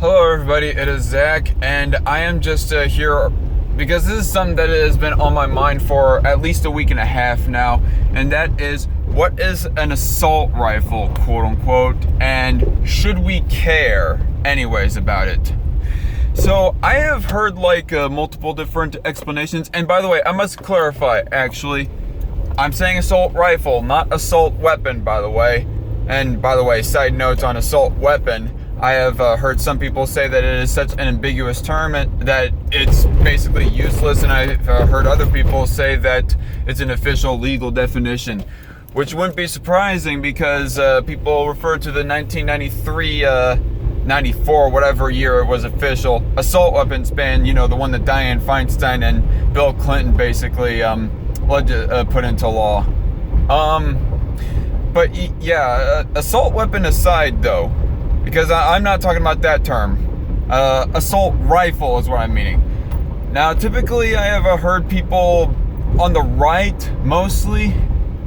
Hello everybody, it is Zach, and I am just here because this is something that has been on my mind for at least a week and a half now, and that is, what is an assault rifle, quote unquote, and should we care anyways about it? So I have heard multiple different explanations, and by the way, I must clarify, actually, I'm saying assault rifle, not assault weapon, by the way. And by the way, side notes on assault weapon, I have heard some people say that it is such an ambiguous term that it's basically useless, and I've heard other people say that it's an official legal definition, which wouldn't be surprising because people refer to the 1993, 94, whatever year it was official, assault weapons ban, the one that Dianne Feinstein and Bill Clinton basically put into law. But yeah, assault weapon aside though, because I'm not talking about that term. Assault rifle is what I'm meaning. Now, typically I have heard people on the right, mostly,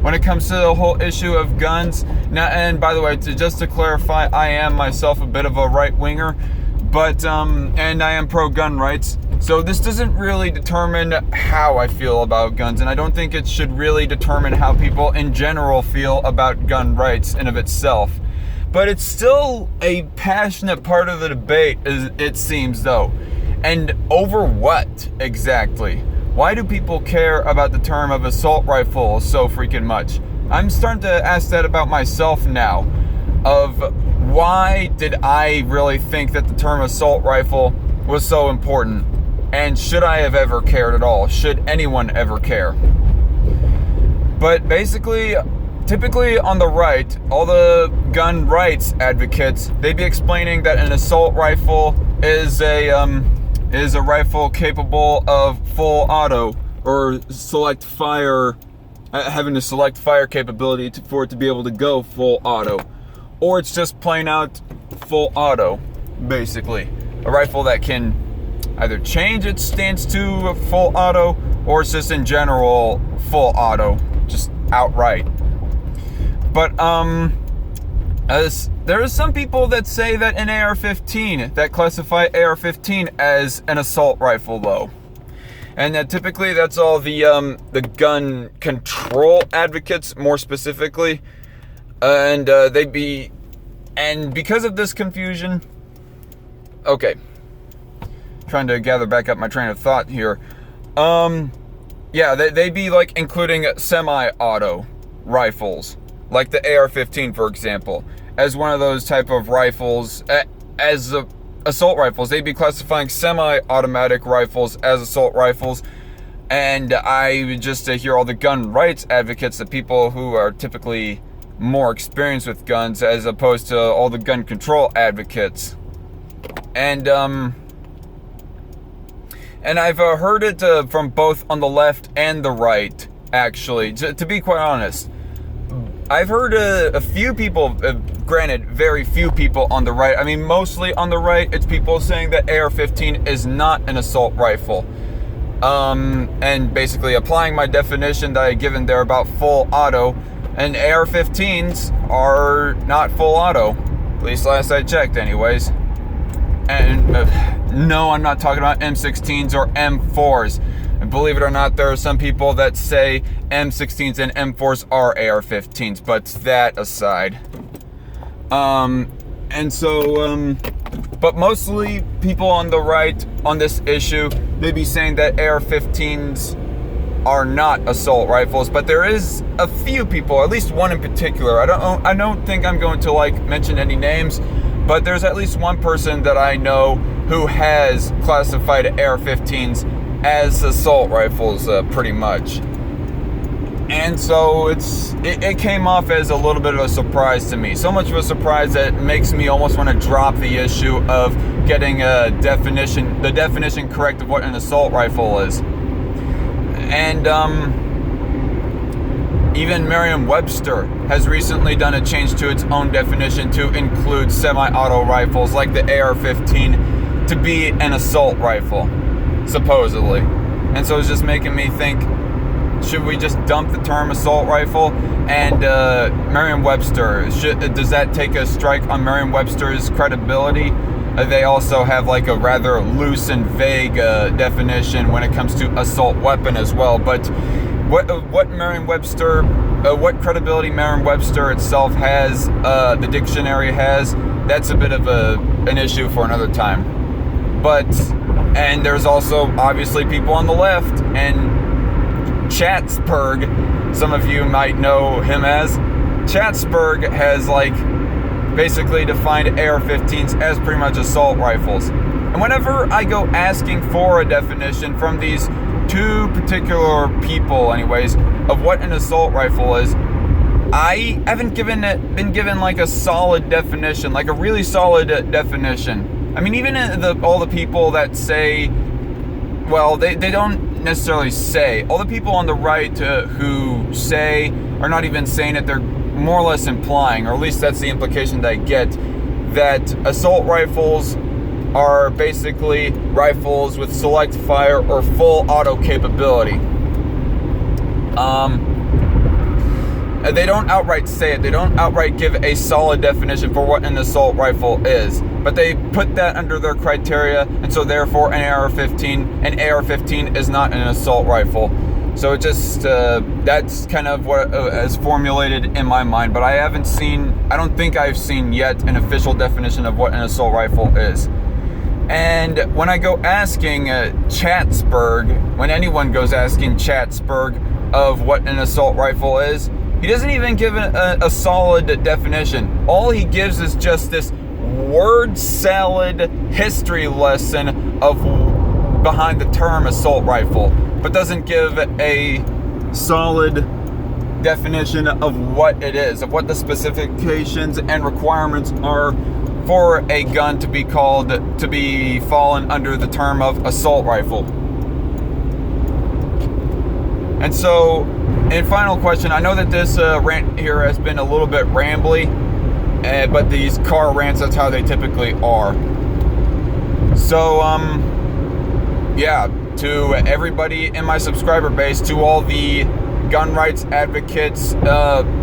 when it comes to the whole issue of guns. Now, and by the way, just to clarify, I am myself a bit of a right-winger, but, and I am pro-gun rights. So this doesn't really determine how I feel about guns, and I don't think it should really determine how people in general feel about gun rights in of itself. But it's still a passionate part of the debate, it seems, though. And over what, exactly? Why do people care about the term of assault rifle so freaking much? I'm starting to ask that about myself now, of why did I really think that the term assault rifle was so important? And should I have ever cared at all? Should anyone ever care? But basically, typically on the right, all the gun rights advocates, they'd be explaining that an assault rifle is a rifle capable of full auto, or select fire, having a select fire capability for it to be able to go full auto. Or it's just plain out full auto, basically. A rifle that can either change its stance to full auto, or it's just in general full auto, just outright. But there are some people that say that an AR-15, that classify AR-15 as an assault rifle, though, and that typically that's all the gun control advocates, more specifically, and because of this confusion, okay. Trying to gather back up my train of thought here. Yeah, they'd be including semi-auto rifles, like the AR-15, for example, as one of those type of rifles, as assault rifles. They'd be classifying semi-automatic rifles as assault rifles, and I would just hear all the gun rights advocates, the people who are typically more experienced with guns, as opposed to all the gun control advocates. And I've heard it from both on the left and the right, actually, to be quite honest. I've heard a few people, granted, very few people on the right. I mean, mostly on the right, it's people saying that AR-15 is not an assault rifle. And basically applying my definition that I given there about full auto, and AR-15s are not full auto. At least last I checked, anyways. And no, I'm not talking about M16s or M4s. And believe it or not, there are some people that say M16s and M4s are AR-15s, but that aside. But mostly people on the right on this issue, they'd be saying that AR-15s are not assault rifles, but there is a few people, at least one in particular. I don't think I'm going to mention any names, but there's at least one person that I know who has classified AR-15s as assault rifles, pretty much. And so it came off as a little bit of a surprise to me. So much of a surprise that it makes me almost want to drop the issue of getting the definition correct of what an assault rifle is. And even Merriam-Webster has recently done a change to its own definition to include semi-auto rifles like the AR-15 to be an assault rifle, supposedly. And so it's just making me think, should we just dump the term assault rifle? And Merriam-Webster, does that take a strike on Merriam-Webster's credibility? they also have like a rather loose and vague definition when it comes to assault weapon as well. But what Merriam-Webster, what credibility Merriam-Webster itself has, the dictionary has, that's a bit of an issue for another time. And there's also obviously people on the left, and Chatsberg, some of you might know him as. Chatsberg has like basically defined AR-15s as pretty much assault rifles. And whenever I go asking for a definition from these two particular people anyways of what an assault rifle is, I haven't been given like a solid definition, like a really solid definition. I mean, even all the people that say, well, they don't necessarily say. All the people on the right who say are not even saying it, they're more or less implying, or at least that's the implication that I get, that assault rifles are basically rifles with select fire or full auto capability. They don't outright say it. They don't outright give a solid definition for what an assault rifle is. But they put that under their criteria, and so therefore an AR-15 is not an assault rifle. So it just, that's kind of what is formulated in my mind. But I don't think I've seen yet an official definition of what an assault rifle is. And when I go asking Chatsberg, when anyone goes asking Chatsberg of what an assault rifle is, he doesn't even give a solid definition. All he gives is just this word salad history lesson behind the term assault rifle, but doesn't give a solid definition of what it is, of what the specifications and requirements are for a gun to be fallen under the term of assault rifle. And so, in final question, I know that this rant here has been a little bit rambly, but these car rants, that's how they typically are. So, yeah, to everybody in my subscriber base, to all the gun rights advocates,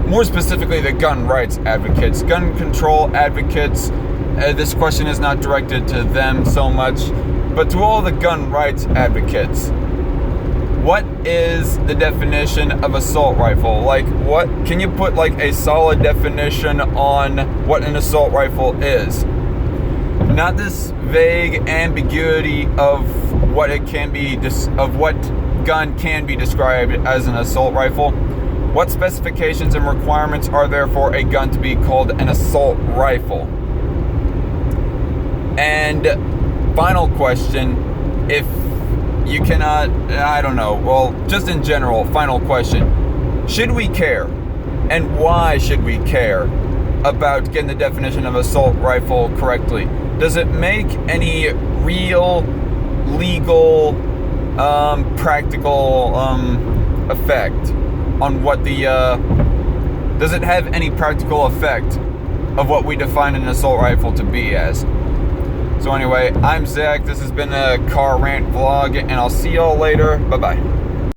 more specifically the gun rights advocates, gun control advocates, this question is not directed to them so much, but to all the gun rights advocates. What is the definition of assault rifle? Like, what can you put like a solid definition on what an assault rifle is? Not this vague ambiguity of what it can be, of what gun can be described as an assault rifle. What specifications and requirements are there for a gun to be called an assault rifle? And final question, if you cannot, I don't know, well, just in general, final question. Should we care? And why should we care about getting the definition of assault rifle correctly? Does it make any real, legal, practical effect on what does it have any practical effect of what we define an assault rifle to be as? So anyway, I'm Zach. This has been a car rant vlog, and I'll see y'all later. Bye-bye.